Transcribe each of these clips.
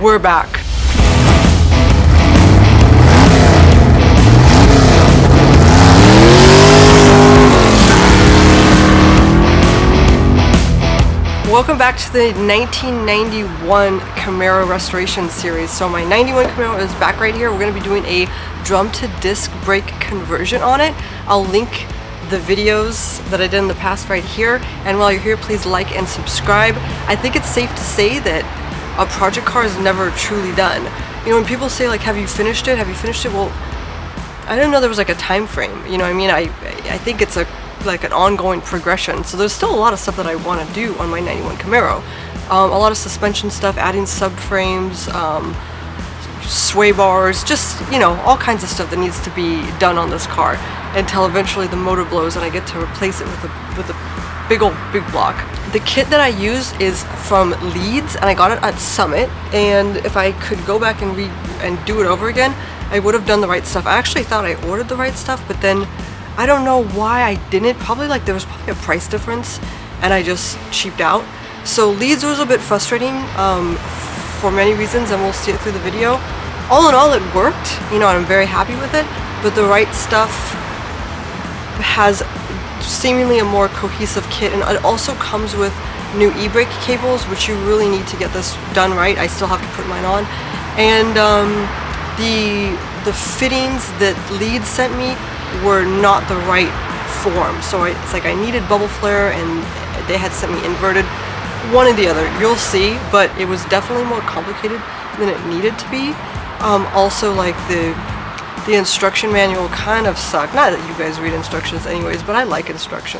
We're back. Welcome back to the 1991 Camaro restoration series. So my 91 Camaro is back right here. We're going to be doing a drum to disc brake conversion on it. I'll link the videos that I did in the past right here. And while you're here, please like and subscribe. I think it's safe to say that a project car is never truly done. You know, when people say like, have you finished it? Have you finished it? Well, I didn't know there was like a time frame. You know what I mean? I think it's like an ongoing progression. So there's still a lot of stuff that I want to do on my 91 Camaro. A lot of suspension stuff, adding subframes, sway bars, just, you know, all kinds of stuff that needs to be done on this car until eventually the motor blows and I get to replace it with a big block. The kit that I use is from Leeds and I got it at Summit, and if I could go back and do it over again, I would have done the right stuff. I actually thought I ordered the right stuff, but then I don't know why I didn't. Probably like there was probably a price difference and I just cheaped out. So Leeds was a bit frustrating for many reasons, and we'll see it through the video. All in all, it worked, you know, and I'm very happy with it, but the right stuff has seemingly a more cohesive kit, and it also comes with new e-brake cables, which you really need to get this done right. I still have to put mine on. And the fittings that Leeds sent me were not the right form, so it's like I needed bubble flare and they had sent me inverted. One or the other, you'll see, but it was definitely more complicated than it needed to be. Also, like the instruction manual kind of sucked. Not that you guys read instructions anyways, but I like instruction.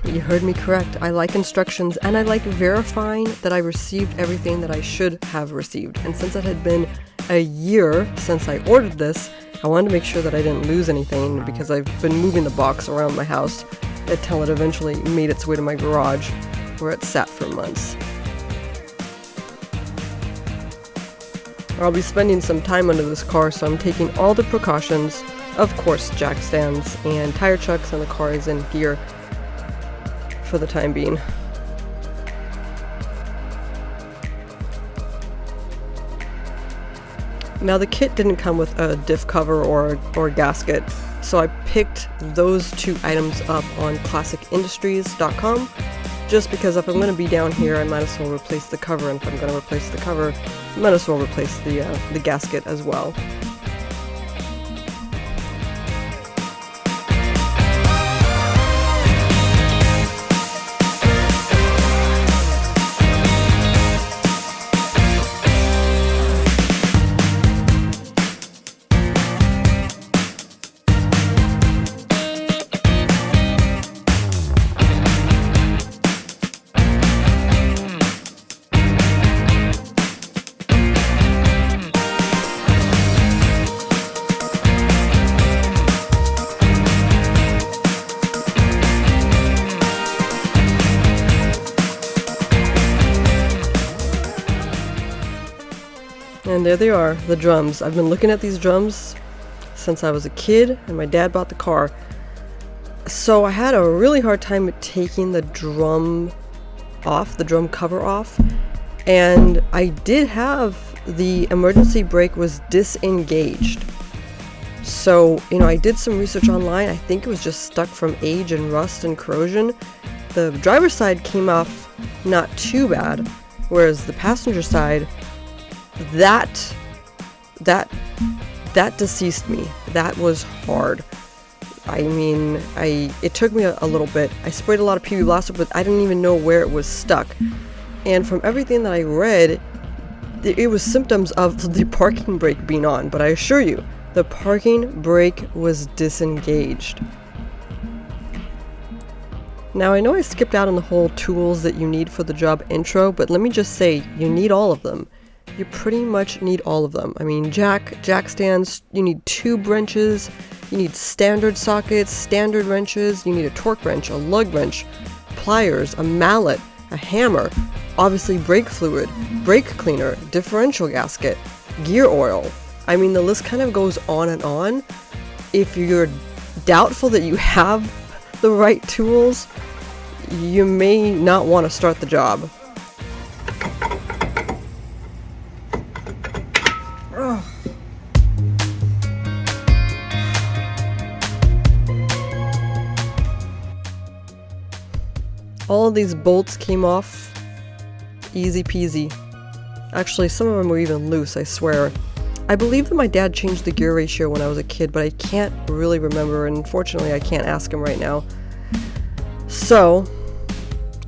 You heard me correct. I like instructions, and I like verifying that I received everything that I should have received. And since it had been a year since I ordered this, I wanted to make sure that I didn't lose anything, because I've been moving the box around my house until it eventually made its way to my garage, where it sat for months. I'll be spending some time under this car, so I'm taking all the precautions. Of course, jack stands and tire chucks, and the car is in gear for the time being. Now the kit didn't come with a diff cover or a gasket, so I picked those two items up on classicindustries.com, just because if I'm going to be down here, I might as well replace the cover, and if I'm going to replace the cover, I might as well replace the gasket as well. And there they are, the drums. I've been looking at these drums since I was a kid, and my dad bought the car. So I had a really hard time taking the drum off, the drum cover off. And I did have the emergency brake was disengaged. So, you know, I did some research online. I think it was just stuck from age and rust and corrosion. The driver's side came off not too bad, whereas the passenger side, that deceased me. That was hard. I mean, it took me a little bit. I sprayed a lot of PB Blaster, but I didn't even know where it was stuck. And from everything that I read, it was symptoms of the parking brake being on. But I assure you, the parking brake was disengaged. Now, I know I skipped out on the whole tools that you need for the job intro, but let me just say, you need all of them. You pretty much need all of them. I mean, jack stands, you need tube wrenches, you need standard sockets, standard wrenches, you need a torque wrench, a lug wrench, pliers, a mallet, a hammer, obviously brake fluid, brake cleaner, differential gasket, gear oil. I mean, the list kind of goes on and on. If you're doubtful that you have the right tools, you may not want to start the job. All of these bolts came off easy peasy. Actually, some of them were even loose, I swear. I believe that my dad changed the gear ratio when I was a kid, but I can't really remember, and unfortunately I can't ask him right now. So,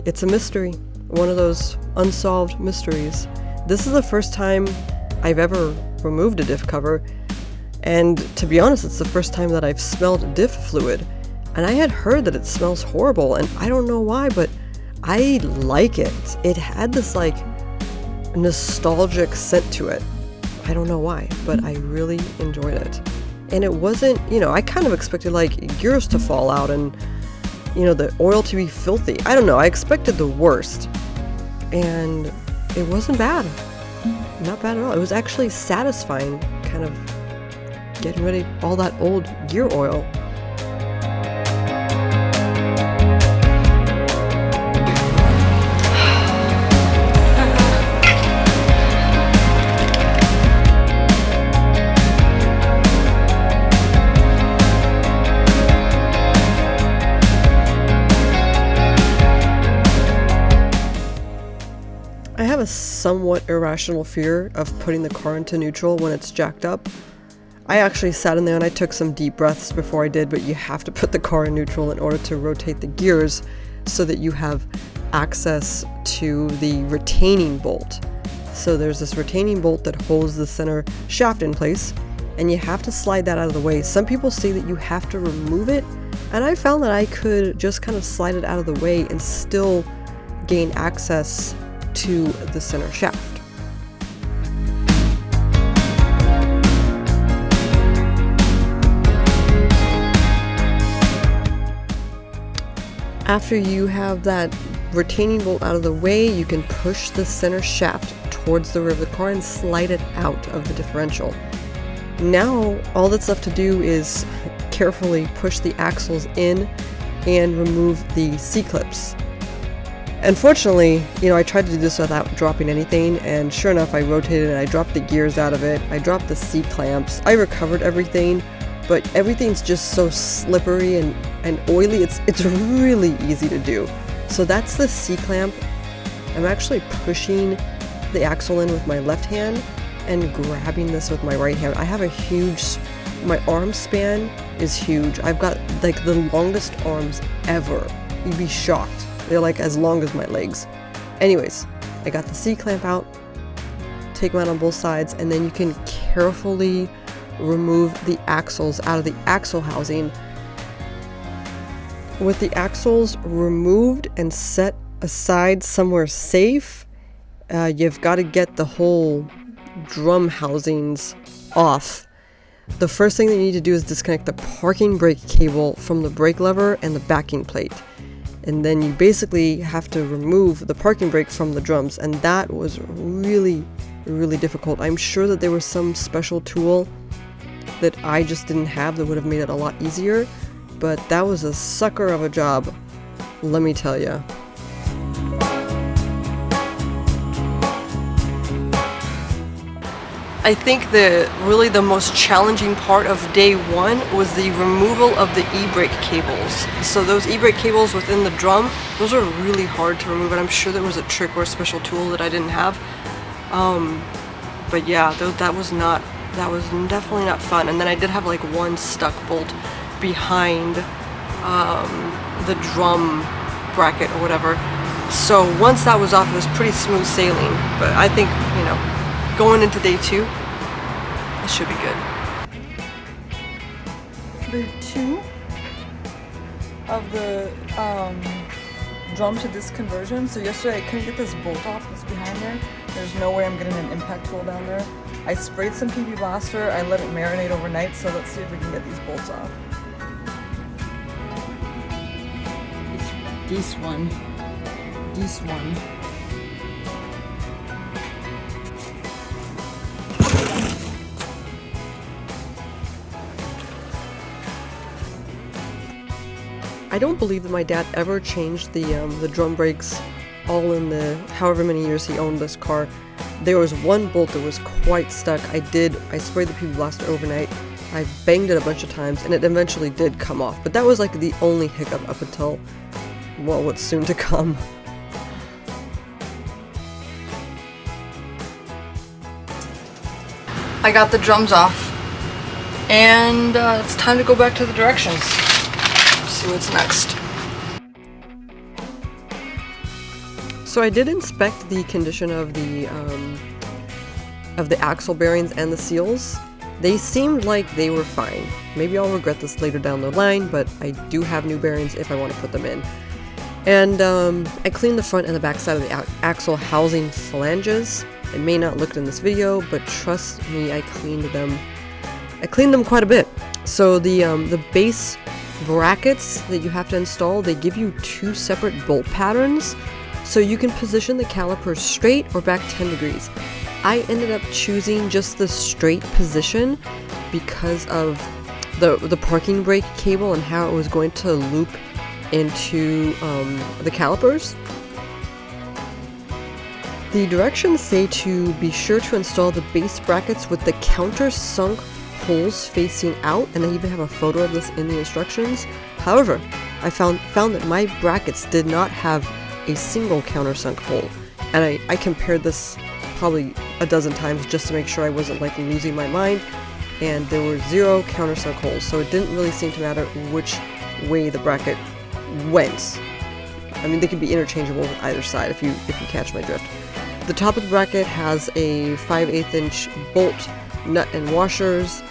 it's a mystery. One of those unsolved mysteries. This is the first time I've ever removed a diff cover, and to be honest, it's the first time that I've smelled diff fluid. And I had heard that it smells horrible, and I don't know why, but I like it. It had this like nostalgic scent to it. I don't know why, but I really enjoyed it. And it wasn't, you know, I kind of expected like gears to fall out and, you know, the oil to be filthy. I don't know, I expected the worst. And it wasn't bad. Not bad at all. It was actually satisfying, kind of getting rid of all that old gear oil. I have a somewhat irrational fear of putting the car into neutral when it's jacked up. I actually sat in there and I took some deep breaths before I did, but you have to put the car in neutral in order to rotate the gears so that you have access to the retaining bolt. So there's this retaining bolt that holds the center shaft in place, and you have to slide that out of the way. Some people say that you have to remove it, and I found that I could just kind of slide it out of the way and still gain access to the center shaft. After you have that retaining bolt out of the way, you can push the center shaft towards the rear of the car and slide it out of the differential. Now, all that's left to do is carefully push the axles in and remove the C-clips. Unfortunately, you know, I tried to do this without dropping anything, and sure enough, I rotated and I dropped the gears out of it. I dropped the C-clamps. I recovered everything, but everything's just so slippery and oily. It's really easy to do. So that's the C-clamp. I'm actually pushing the axle in with my left hand and grabbing this with my right hand. I have my arm span is huge. I've got like the longest arms ever. You'd be shocked. They're like as long as my legs. Anyways, I got the C-clamp out, take them out on both sides, and then you can carefully remove the axles out of the axle housing. With the axles removed and set aside somewhere safe, you've got to get the whole drum housings off. The first thing that you need to do is disconnect the parking brake cable from the brake lever and the backing plate. And then you basically have to remove the parking brake from the drums, and that was really, really difficult. I'm sure that there was some special tool that I just didn't have that would have made it a lot easier, but that was a sucker of a job, let me tell you. I think really the most challenging part of day one was the removal of the e-brake cables. So those e-brake cables within the drum, those are really hard to remove, and I'm sure there was a trick or a special tool that I didn't have. But yeah, that was definitely not fun. And then I did have like one stuck bolt behind the drum bracket or whatever. So once that was off, it was pretty smooth sailing. But I think, you know, going into day two, it should be good. Day two of the drum to disc conversion. So yesterday I couldn't get this bolt off that's behind there. There's no way I'm getting an impact tool down there. I sprayed some PP Blaster, I let it marinate overnight, so let's see if we can get these bolts off. This one. I don't believe that my dad ever changed the drum brakes all in the however many years he owned this car. There was one bolt that was quite stuck. I sprayed the PP Blaster overnight. I banged it a bunch of times and it eventually did come off, but that was like the only hiccup up until well, what's soon to come. I got the drums off, and it's time to go back to the directions. See what's next. So I did inspect the condition of the axle bearings and the seals. They seemed like they were fine. Maybe I'll regret this later down the line, but I do have new bearings if I want to put them in. And I cleaned the front and the back side of the axle housing flanges. It may not look in this video, but trust me, I cleaned them. I cleaned them quite a bit. So the base brackets that you have to install, they give you 2 separate bolt patterns, so you can position the calipers straight or back 10 degrees. I ended up choosing just the straight position because of the parking brake cable and how it was going to loop into the calipers. The directions say to be sure to install the base brackets with the countersunk holes facing out, and they even have a photo of this in the instructions. However, I found that my brackets did not have a single countersunk hole, and I compared this probably a dozen times just to make sure I wasn't like losing my mind, and there were 0 countersunk holes, so it didn't really seem to matter which way the bracket went. I mean, they could be interchangeable on either side if you catch my drift. The top of the bracket has a 5/8 inch bolt, nut, and washers,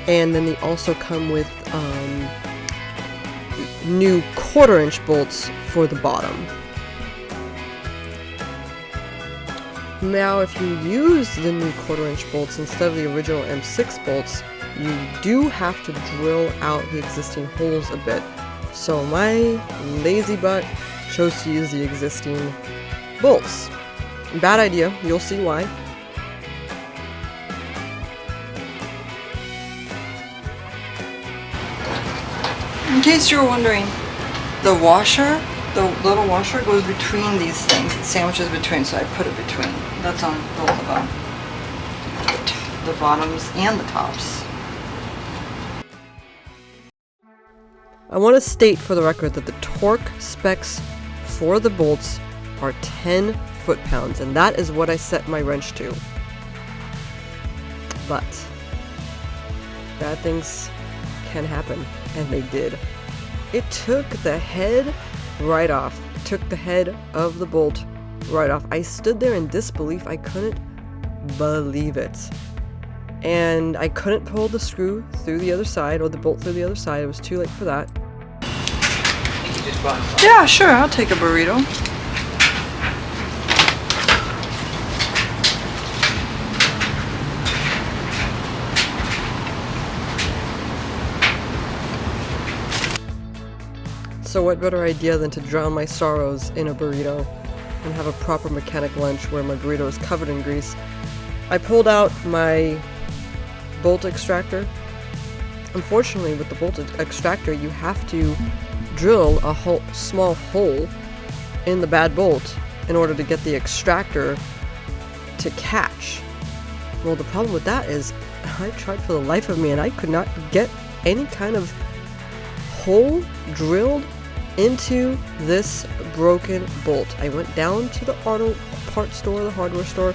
and then they also come with new 1/4 inch bolts for the bottom. Now, if you use the new 1/4 inch bolts instead of the original M6 bolts, you do have to drill out the existing holes a bit. So my lazy butt chose to use the existing bolts. Bad idea, you'll see why. In case you're wondering, the washer, the little washer goes between these things. It sandwiches between, so I put it between. That's on both of them. The bottoms and the tops. I want to state for the record that the torque specs for the bolts are 10 foot-pounds, and that is what I set my wrench to. But bad things can happen, and they did. It took the head right off. It took the head of the bolt right off. I stood there in disbelief. I couldn't believe it. And I couldn't pull the screw through the other side, or the bolt through the other side. It was too late for that. Yeah, sure, I'll take a burrito. So what better idea than to drown my sorrows in a burrito and have a proper mechanic lunch where my burrito is covered in grease. I pulled out my bolt extractor. Unfortunately, with the bolt extractor, you have to drill a small hole in the bad bolt in order to get the extractor to catch. Well, the problem with that is I tried for the life of me and I could not get any kind of hole drilled into this broken bolt. I went down to the auto parts store, the hardware store.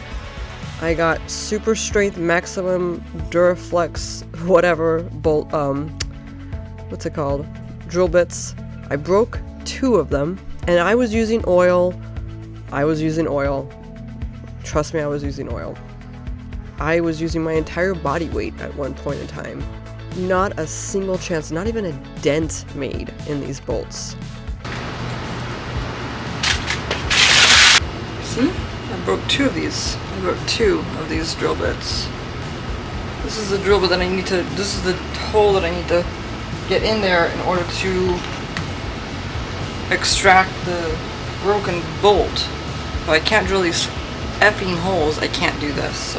I got super strength, maximum Duraflex, whatever bolt, what's it called? Drill bits. I broke 2 of them, and I was using oil. Trust me, I was using oil. I was using my entire body weight at one point in time. Not a single chance, not even a dent made in these bolts. See? I broke 2 of these. I broke 2 of these drill bits. This is the drill bit that I need to, this is the hole that I need to get in there in order to extract the broken bolt. If I can't drill these effing holes, I can't do this,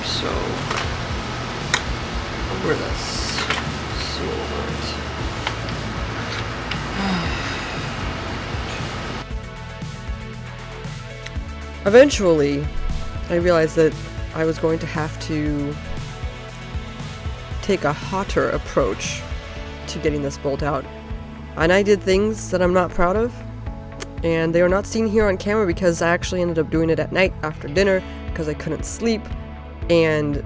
so over this. So over it. Eventually, I realized that I was going to have to take a hotter approach to getting this bolt out. And I did things that I'm not proud of, and they are not seen here on camera because I actually ended up doing it at night after dinner because I couldn't sleep, and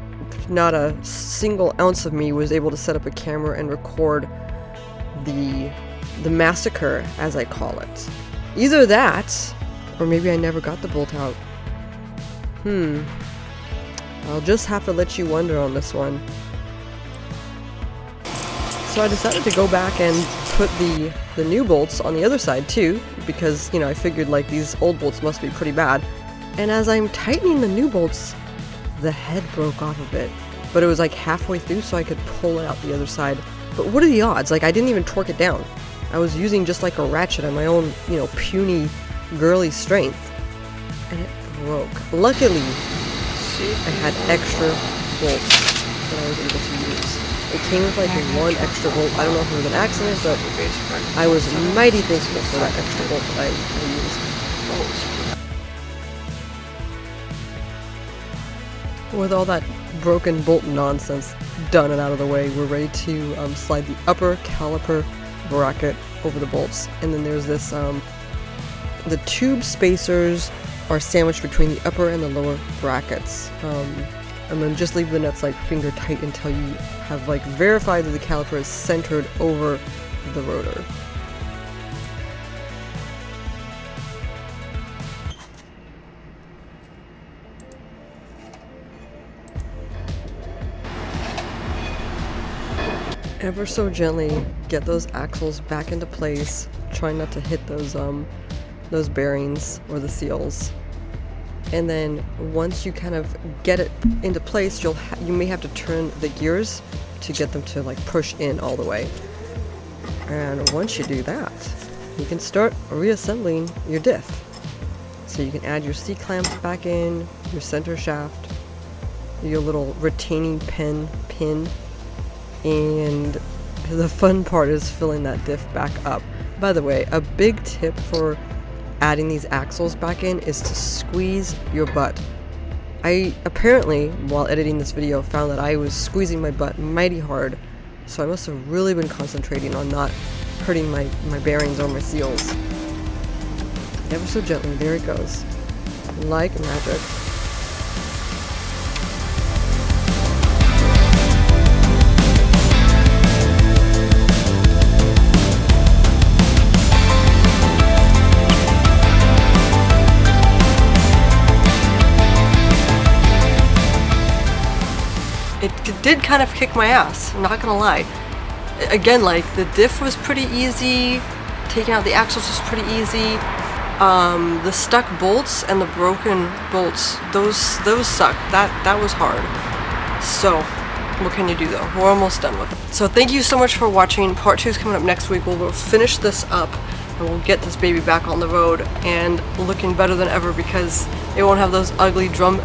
not a single ounce of me was able to set up a camera and record the massacre, as I call it. Either that, or maybe I never got the bolt out. I'll just have to let you wonder on this one. So I decided to go back and put the new bolts on the other side too, because, you know, I figured like these old bolts must be pretty bad. And as I'm tightening the new bolts, the head broke off a bit, but it was like halfway through, so I could pull it out the other side. But what are the odds? Like, I didn't even torque it down. I was using just like a ratchet on my own, you know, puny, girly strength, and it broke. Luckily, I had extra bolts that I was able to use. It came with like one extra bolt. I don't know if it was an accident, but I was mighty thankful for that extra bolt that I used. With all that broken bolt nonsense done and out of the way, we're ready to slide the upper caliper bracket over the bolts. And then there's this, the tube spacers are sandwiched between the upper and the lower brackets. And then just leave the nuts like finger tight until you have like verified that the caliper is centered over the rotor. Ever so gently get those axles back into place. Try not to hit those bearings or the seals. And then once you kind of get it into place, you may have to turn the gears to get them to like push in all the way. And once you do that, you can start reassembling your diff. So you can add your C-clamps back in, your center shaft, your little retaining pin, and the fun part is filling that diff back up. By the way, a big tip for adding these axles back in is to squeeze your butt. I apparently, while editing this video, found that I was squeezing my butt mighty hard, so I must have really been concentrating on not hurting my bearings or my seals. Ever so gently, there it goes. Like magic. It did kind of kick my ass, I'm not gonna lie. Again, like, the diff was pretty easy, taking out the axles was pretty easy. The stuck bolts and the broken bolts, those sucked. That was hard. So, what can you do though? We're almost done with it. So thank you so much for watching. Part 2 is coming up next week. We'll finish this up and we'll get this baby back on the road and looking better than ever because it won't have those ugly drum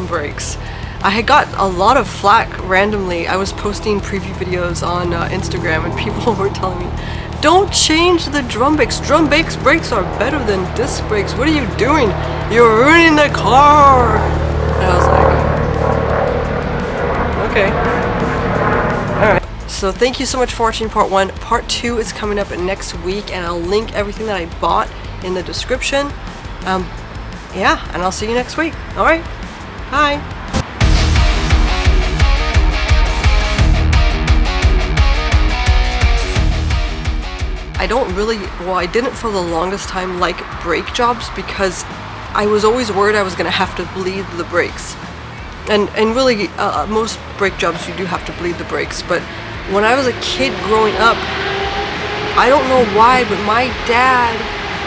brakes. I had got a lot of flack randomly. I was posting preview videos on Instagram and people were telling me, don't change the drum brakes. Drum brakes are better than disc brakes. What are you doing? You're ruining the car. And I was like, okay. Alright. So thank you so much for watching part 1. Part 2 is coming up next week and I'll link everything that I bought in the description. Yeah, and I'll see you next week. Alright. Bye. I didn't for the longest time like brake jobs because I was always worried I was going to have to bleed the brakes. And really, most brake jobs you do have to bleed the brakes, but when I was a kid growing up, I don't know why, but my dad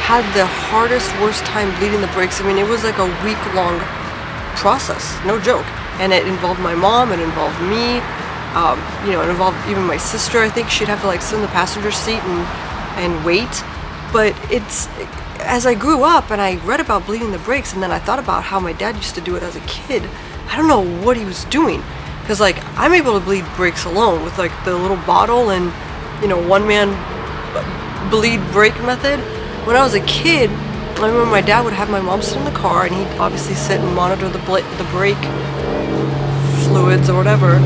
had the hardest, worst time bleeding the brakes. I mean, it was like a week-long process, no joke. And it involved my mom, it involved me, you know, it involved even my sister. I think she'd have to like sit in the passenger seat and wait. But it's, as I grew up and I read about bleeding the brakes and then I thought about how my dad used to do it as a kid, I don't know what he was doing. Because like, I'm able to bleed brakes alone with like the little bottle and, you know, one-man bleed brake method. When I was a kid, I remember my dad would have my mom sit in the car and he'd obviously sit and monitor the brake fluids or whatever.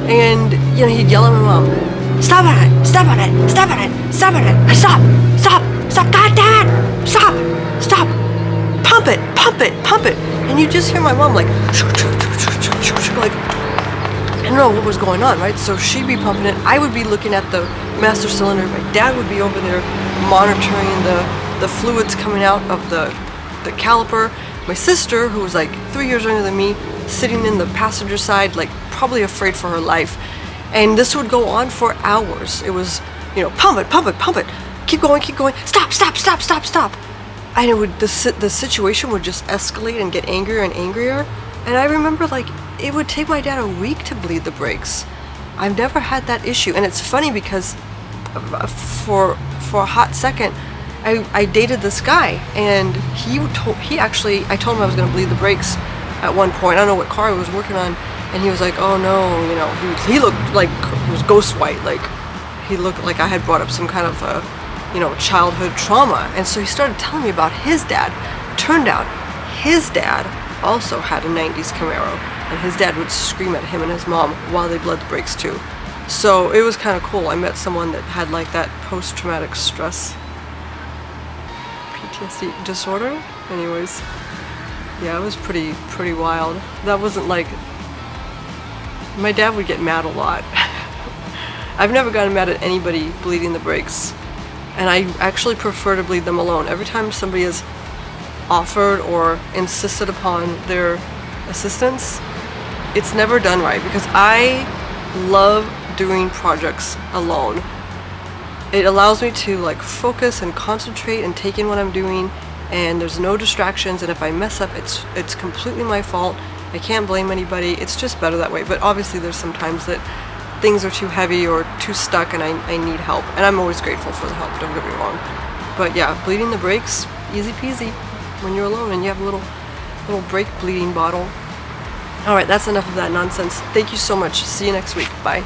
And, you know, he'd yell at my mom, stop on it, step on it, step on it, step on it, stop, stop, stop, god damn it, stop, stop, pump it, pump it, pump it. And you just hear my mom like, I don't know what was going on, right? So she'd be pumping it, I would be looking at the master cylinder, my dad would be over there monitoring the fluids coming out of the caliper. My sister, who was like 3 years younger than me, sitting in the passenger side, like probably afraid for her life. And this would go on for hours. It was, you know, pump it, pump it, pump it, keep going, stop, stop, stop, stop, stop. And it would, the situation would just escalate and get angrier and angrier. And I remember, like, it would take my dad a week to bleed the brakes. I've never had that issue. And it's funny because for a hot second, I dated this guy, and I told him I was going to bleed the brakes at one point. I don't know what car he was working on, and he was like, oh no, you know, he looked like it was ghost white, like he looked like I had brought up some kind of you know, childhood trauma. And so he started telling me about his dad. Turned out his dad also had a 90s Camaro, and his dad would scream at him and his mom while they bled the brakes too. So it was kind of cool. I met someone that had like that post-traumatic stress PTSD disorder. Anyways, yeah, it was pretty wild. That wasn't like, my dad would get mad a lot. I've never gotten mad at anybody bleeding the brakes, and I actually prefer to bleed them alone. Every time somebody has offered or insisted upon their assistance, it's never done right, because I love doing projects alone. It allows me to like focus and concentrate and take in what I'm doing, and there's no distractions, and if I mess up, it's completely my fault. I can't blame anybody. It's just better that way. But obviously there's some times that things are too heavy or too stuck and I need help, and I'm always grateful for the help, don't get me wrong. But yeah, bleeding the brakes, easy peasy when you're alone and you have a little brake bleeding bottle. Alright, that's enough of that nonsense. Thank you so much. See you next week. Bye.